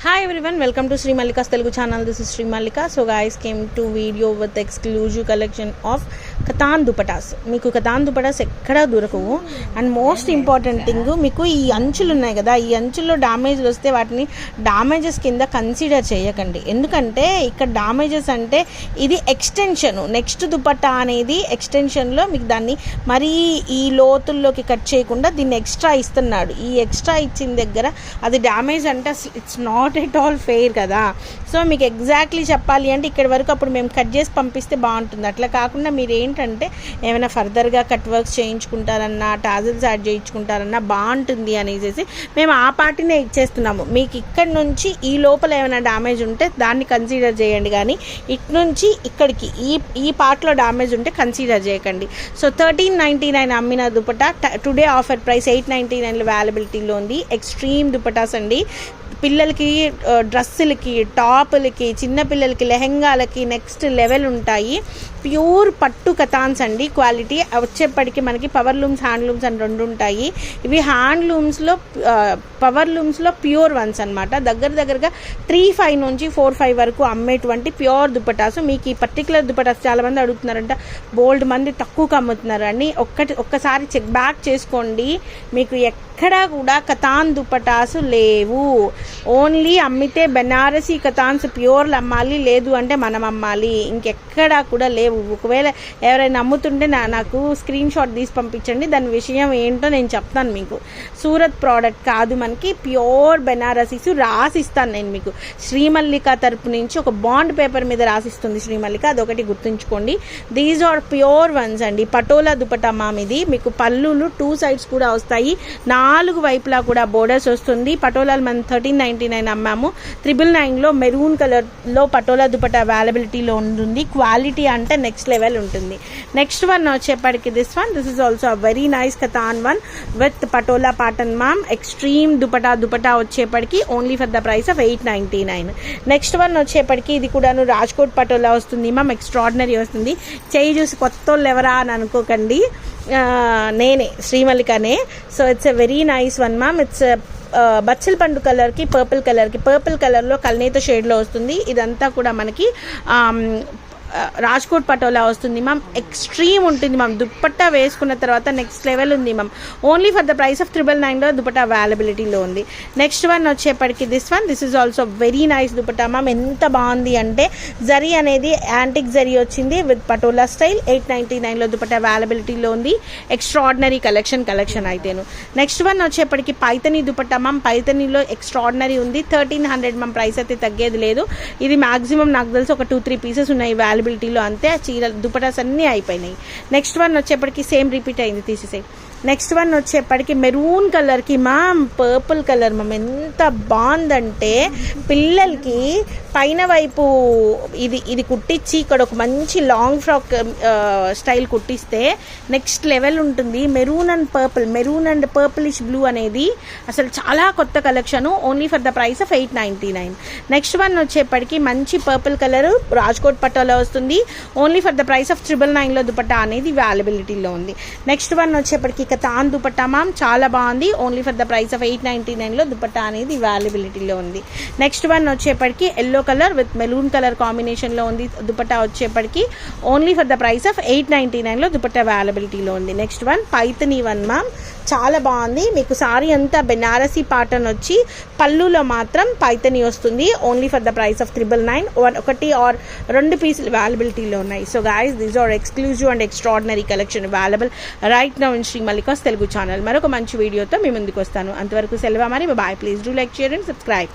Hi everyone, welcome to Sri Mallika's Telugu channel. This is Sri Mallika. So guys, came to video with exclusive collection of katan dupattas. మీకు కతాన్ దుపటాస్ ఎక్కడా దొరకవు. And most important thing, మీకు ఈ అంచులు ఉన్నాయి కదా, ఈ అంచుల్లో డ్యామేజ్లు వస్తే వాటిని డ్యామేజెస్ కింద కన్సిడర్ చేయకండి. ఎందుకంటే ఇక్కడ డ్యామేజెస్ అంటే ఇది ఎక్స్టెన్షన్, నెక్స్ట్ దుపట్టా అనేది ఎక్స్టెన్షన్లో మీకు దాన్ని మరీ ఈ లోతుల్లోకి కట్ చేయకుండా దీన్ని ఎక్స్ట్రా ఇస్తున్నాడు. ఈ ఎక్స్ట్రా ఇచ్చిన దగ్గర అది డ్యామేజ్ అంటే it's not at all fair కదా. సో మీకు ఎగ్జాక్ట్లీ చెప్పాలి అంటే ఇక్కడ వరకు అప్పుడు మేము కట్ చేసి పంపిస్తే బాగుంటుంది. అట్లా కాకుండా మీరు ఏంటంటే ఏమైనా ఫర్దర్గా కట్ వర్క్స్ చేయించుకుంటారన్నా, టాజిల్స్ యాడ్ చేయించుకుంటారన్నా బాగుంటుంది అనేసి మేము ఆ పార్టీనే ఇచ్చేస్తున్నాము. మీకు ఇక్కడ నుంచి ఈ లోపల ఏమైనా డ్యామేజ్ ఉంటే దాన్ని కన్సిడర్ చేయండి, కానీ ఇటు నుంచి ఇక్కడికి ఈ పార్ట్లో డ్యామేజ్ ఉంటే కన్సిడర్ చేయకండి. సో 1399 అమ్మిన దుపట్టా టుడే ఆఫర్ ప్రైస్ 899లో అవైలబిలిటీలో ఉంది. ఎక్స్ట్రీమ్ దుపటాస్ అండి. పిల్లలకి డ్రెస్సులకి, టాపులకి, చిన్నపిల్లలకి, లెహెంగాలకి నెక్స్ట్ లెవెల్ ఉంటాయి. ప్యూర్ పట్టు కతాన్స్ అండి. క్వాలిటీ వచ్చేప్పటికి మనకి పవర్ లూమ్స్, హ్యాండ్లూమ్స్ అని రెండు ఉంటాయి. ఇవి హ్యాండ్లూమ్స్లో పవర్ లూమ్స్లో ప్యూర్ వన్స్ అనమాట. దగ్గరగా 3,500 నుంచి 4,500 వరకు అమ్మేటువంటి ప్యూర్ దుపటాస్. మీకు ఈ పర్టికులర్ దుపటాస్ చాలామంది అడుగుతున్నారంట, బోల్డ్ మంది తక్కువగా అమ్ముతున్నారు అని. ఒక్కసారి చెక్ బ్యాక్ చేసుకోండి. మీకు ఎక్కడా కూడా కతాన్ దుపటాస్ లేవు. ఓన్లీ అమ్మితే బెనారసీ కతాన్స్ ప్యూర్లు అమ్మాలి, లేదు అంటే మనం అమ్మాలి. ఇంకెక్కడా కూడా లేవు. ఒకవేళ ఎవరైనా అమ్ముతుంటే నాకు స్క్రీన్ షాట్ తీసి పంపించండి, దాని విషయం ఏంటో నేను చెప్తాను మీకు. సూరత్ ప్రోడక్ట్ కాదు, మనకి ప్యూర్ బెనారసీస్ రాసిస్తాను నేను మీకు. శ్రీమల్లిక తరపు నుంచి ఒక బాండ్ పేపర్ మీద రాసిస్తుంది శ్రీమల్లిక, అదొకటి గుర్తుంచుకోండి. దీస్ ఆర్ ప్యూర్ వన్స్ అండి. పటోలా దుపట్టా మామ్ ఇది. మీకు పళ్ళులు 2 sides కూడా వస్తాయి, 4 వైపులా కూడా బోర్డర్స్ వస్తుంది. పటోలాలు మనం 1399 అమ్మాము. 999లో మెరూన్ కలర్లో పటోలా దుపట్టా అవైలబిలిటీలో ఉంటుంది. క్వాలిటీ అంటే నెక్స్ట్ లెవెల్ ఉంటుంది. నెక్స్ట్ వన్ వచ్చేప్పటికి this is also a very nice katan one with Patola Patan ma'am. Extreme dupatta వచ్చేప్పటికి only for the price of 899. Next one వచ్చేప్పటికి ఇది కూడాను రాజ్కోట్ పటోలా వస్తుంది మ్యామ్. ఎక్స్ట్రాడినరీ వస్తుంది. చేయి చూసి కొత్త వాళ్ళు ఎవరా అని అనుకోకండి, నేనే శ్రీమల్లికనే. So it's a very nice one ma'am. It's బచ్చల పండు కలర్కి పర్పుల్ కలర్లో కల్నేత షేడ్లో వస్తుంది. ఇదంతా కూడా మనకి రాజ్కోట్ పటోలా వస్తుంది మ్యామ్. ఎక్స్ట్రీమ్ ఉంటుంది మ్యామ్. దుపట్టా వేసుకున్న తర్వాత నెక్స్ట్ లెవెల్ ఉంది ma'am. Only for the price of 999లో దుపట్టా అవైలబిలిటీలో ఉంది. నెక్స్ట్ వన్ వచ్చేప్పటికి this is also very nice dupatta ma'am. ఎంత బాగుంది అంటే జరీ అనేది యాంటిక్ జరీ వచ్చింది విత్ పటోలా స్టైల్. 899లో దుపట్టా అవైలబిలిటీలో ఉంది. ఎక్స్ట్రాడినరీ కలెక్షన్ అయితేను. నెక్స్ట్ వన్ వచ్చేప్పటికి పైతనీ దుపట్టా మ్యామ్. పైతనీలో ఎక్స్ట్రాడినరీ ఉంది. 1300 మ్యామ్. ప్రైస్ అయితే తగ్గేది లేదు. ఇది మాక్సిమం నాకు తెలిసి ఒక 2-3 పీసెస్ ఉన్నాయి అవైలబిలిటీలో, అంతే. చీరలు దుపటాస్ అన్నీ అయిపోయినాయి. నెక్స్ట్ వన్ వచ్చేప్పటికి సేమ్ రిపీట్ అయింది, తీసేసాయి. నెక్స్ట్ వన్ వచ్చేప్పటికి మెరూన్ కలర్కి మ్యామ్ పర్పుల్ కలర్ మ్యామ్. ఎంత బాగుందంటే పిల్లలకి పైన వైపు ఇది కుట్టించి ఇక్కడ ఒక మంచి లాంగ్ ఫ్రాక్ స్టైల్ కుట్టిస్తే నెక్స్ట్ లెవెల్ ఉంటుంది. మెరూన్ అండ్ పర్పులిష్ బ్లూ అనేది అసలు చాలా కొత్త collection. Only for the price of 899. Next one వచ్చేప్పటికి మంచి పర్పుల్ కలర్ రాజ్కోట్ పట్టాలో వస్తుంది. Only for the price of 999లో దుపట్టా అనేది అవైలబిలిటీలో ఉంది. నెక్స్ట్ వన్ వచ్చేప్పటికి కతాన్ దుపట్టా మ్యామ్. చాలా బాగుంది. Only for the price of 899లో దుపట్టా అనేది అవైలబిలిటీలో ఉంది. నెక్స్ట్ వన్ వచ్చేప్పటికి yellow colour with maroon colour కాంబినేషన్లో ఉంది. దుపట్టా వచ్చేప్పటికి only for the price of 899లో దుపట్టా అవైలబిలిటీలో ఉంది. Next one Paithani one ma'am. చాలా బాగుంది. మీకు సారీ అంతా బెనారసీ పాటర్న్ వచ్చి పళ్ళులో మాత్రం పైతనీ వస్తుంది. Only for the price of 999. 1 or 2 పీసులు అవైలబిలిటీలో ఉన్నాయి. So guys, these are exclusive and extraordinary collection available right now in Shri Mallika's Telugu channel. మరొక మంచి వీడియోతో మీ ముందుకు వస్తాను. అంతవరకు సెలవు మరి. Bye. Please do like, share and subscribe.